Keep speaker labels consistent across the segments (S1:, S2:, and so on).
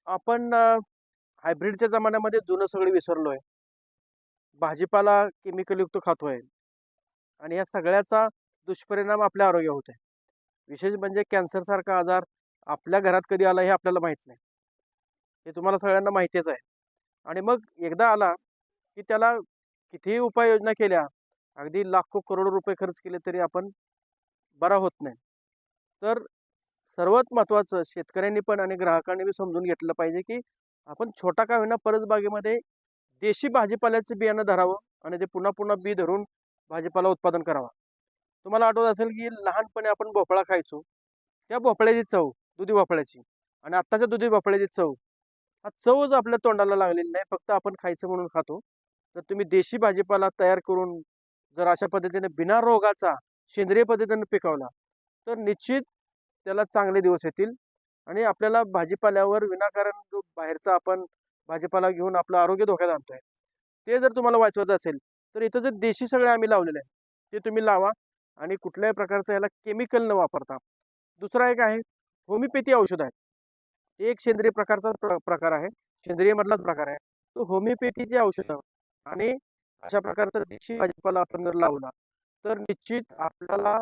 S1: आपण हायब्रिडच्या जमान्यामध्ये जुनं सगळं विसरलोय. भाजीपाला केमिकलयुक्त खातोय आणि या सगळ्याचा दुष्परिणाम आपल्या आरोग्यावर होत आहे. विशेष म्हणजे कॅन्सरसारखा आजार आपल्या घरात कधी आला हे आपल्याला माहीत नाही. हे तुम्हाला सगळ्यांना माहितीच आहे. आणि मग एकदा आला, की त्याला कितीही उपाययोजना केल्या, अगदी लाखो करोडो रुपये खर्च केले तरी आपण बरा होत नाही. तर सर्वात महत्त्वाचं शेतकऱ्यांनी पण आणि ग्राहकांनी बी समजून घेतलं पाहिजे, की आपण छोटा का होईना परसबागेमध्ये देशी भाजीपाल्याचं बियाणं धरावं आणि ते पुन्हा पुन्हा बी धरून भाजीपाला उत्पादन करावा. तुम्हाला आठवत असेल, की लहानपणी आपण भोपळा खायचो. त्या भोपळ्याची चव, दुधी भोपळ्याची आणि आत्ताच्या दुधी भोपळ्याची चव, हा चवच आपल्या तोंडाला लागलेली नाही. फक्त आपण खायचं म्हणून खातो. तर तुम्ही देशी भाजीपाला तयार करून जर अशा पद्धतीने बिना रोगाचा सेंद्रिय पद्धतीने पिकवला, तर निश्चित त्याला चांगले दिवस येतील आणि आपल्याला भाजीपाल्यावर विनाकारण जो बाहेरचा आपण भाजीपाला घेऊन आपलं आरोग्य धोक्यात आणतोय. ते जर तुम्हाला वाचवायचं असेल, तर इथं जे देशी सगळे आम्ही लावलेले आहे, ते तुम्ही लावा आणि कुठल्याही प्रकारचं याला केमिकल न वापरता. दुसरा एक आहे होमिओपॅथी औषध आहे. ते एक सेंद्रिय प्रकारचा प्रकार आहे. सेंद्रिय मधलाच प्रकार आहे. तो होमिओपॅथीची औषधं आणि अशा प्रकारचा देशी भाजीपाला आपण जर लावला, तर निश्चित आपल्याला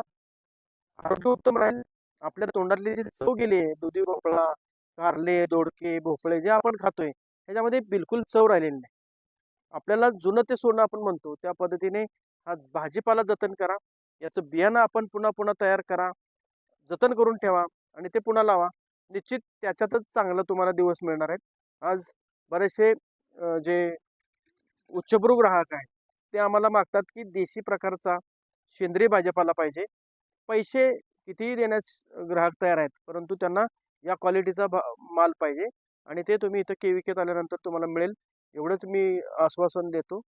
S1: आरोग्य उत्तम राहील. आपल्या तोंडातली जी चव गेली आहे, दुधी भोपळा, कारले, दोडके, भोपळे जे आपण खातोय, त्याच्यामध्ये बिलकुल चव राहिलेली नाही. आपल्याला जुनं ते सोनं आपण म्हणतो, त्या पद्धतीने हा भाजीपाला जतन करा. याचं बियाणं आपण पुन्हा पुन्हा तयार करा, जतन करून ठेवा आणि ते पुन्हा लावा. निश्चित त्याच्यातच चांगला तुम्हाला दिवस मिळणार आहेत. आज बरेचसे जे उच्चभ्रू ग्राहक आहेत, ते आम्हाला मागतात, की देशी प्रकारचा सेंद्रिय भाजीपाला पाहिजे. पैसे कितीही देण्यास ग्राहक तयार आहेत, परंतु त्यांना या क्वालिटीचा माल पाहिजे आणि ते तुम्ही इथं के-व्ही-केत आल्यानंतर तुम्हाला मिळेल. एवढंच मी आश्वासन देतो.